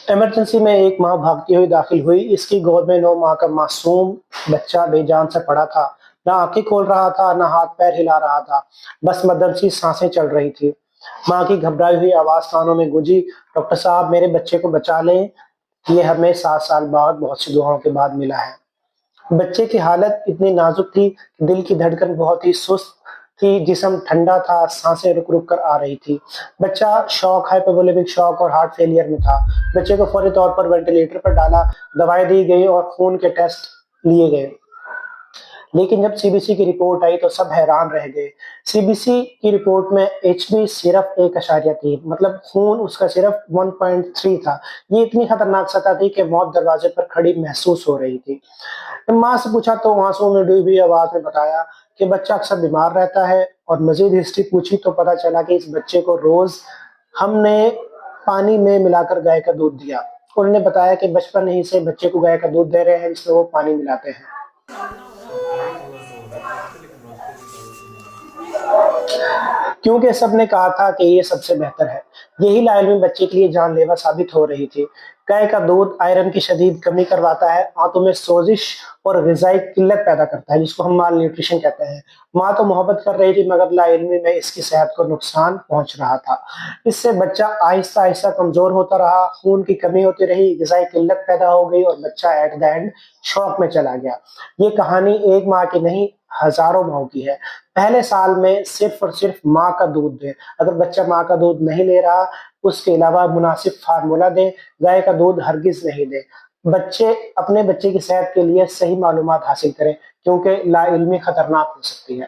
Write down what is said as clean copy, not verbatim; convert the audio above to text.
Emergency میں ایک ماں بھاگتی ہوئی داخل ہوئی۔ اس کی گود میں 9 ماہ کا معصوم بچہ بے جان سے پڑا تھا۔ نہ آنکھیں کھول رہا تھا، نہ ہاتھ پیر ہلا رہا تھا، بس مدھم سی سانسیں چل رہی تھی۔ ماں کی گھبرائی ہوئی آواز کانوں میں گونجی، ڈاکٹر صاحب میرے بچے کو بچا لیں، یہ ہمیں 7 سال بعد بہت سی دعاؤں کے بعد ملا ہے۔ بچے کی حالت اتنی نازک تھی کہ دل کی دھڑکن بہت ہی سست تھی، جسم ٹھنڈا تھا، سانسیں رک رک کر آ رہی تھی۔ بچہ شوک، ہائپوولیمک شوک اور ہارٹ فیلئر میں تھا۔ بچے کو فوری طور پر وینٹیلیٹر پر ڈالا، دوائیں دی گئی اور خون کے ٹیسٹ لیے گئے۔ لیکن جب سی بی سی کی رپورٹ آئی تو سب حیران رہ گئے۔ سی بی سی کی رپورٹ میں ایچ بی صرف 1.3، مطلب خون اس کا صرف 1.3 تھا۔ یہ اتنی خطرناک سطح تھی کہ موت دروازے پر کھڑی محسوس ہو رہی تھی۔ ماں سے پوچھا تو آنسوں میں ڈوبی آواز میں بتایا کہ بچہ اکثر بیمار رہتا ہے، اور مزید ہسٹری پوچھی تو پتہ چلا کہ اس بچے کو روز ہم نے پانی میں ملا کر گائے کا دودھ دیا۔ انہوں نے بتایا کہ بچپن ہی سے بچے کو گائے کا دودھ دے رہے ہیں جس میں وہ پانی ملاتے ہیں۔ کیونکہ سب نے کہا تھا کہ یہ سب سے بہتر ہے۔ یہی لاعلمی بچے کے لیے جان لیوا ثابت ہو رہی تھی۔ گائے کا دودھ آئرن کی شدید کمی کرواتا ہے، آنتوں میں سوزش اور غذائی قلت پیدا کرتا ہے، جس کو ہم مال نیوٹریشن کہتے ہیں۔ ماں تو محبت کر رہی تھی، مگر لاعلمی میں اس کی صحت کو نقصان پہنچ رہا تھا۔ اس سے بچہ آہستہ آہستہ کمزور ہوتا رہا، خون کی کمی ہوتی رہی، غذائی قلت پیدا ہو گئی اور بچہ ایٹ دا اینڈ شوک میں چلا گیا۔ یہ کہانی ایک ماں کی نہیں، ہزاروں ماؤں کی ہے۔ پہلے سال میں صرف اور صرف ماں کا دودھ دیں۔ اگر بچہ ماں کا دودھ نہیں لے رہا، اس کے علاوہ مناسب فارمولا دیں۔ گائے کا دودھ ہرگز نہیں دیں۔ اپنے بچے کی صحت کے لیے صحیح معلومات حاصل کریں، کیونکہ لا علمی خطرناک ہو سکتی ہے۔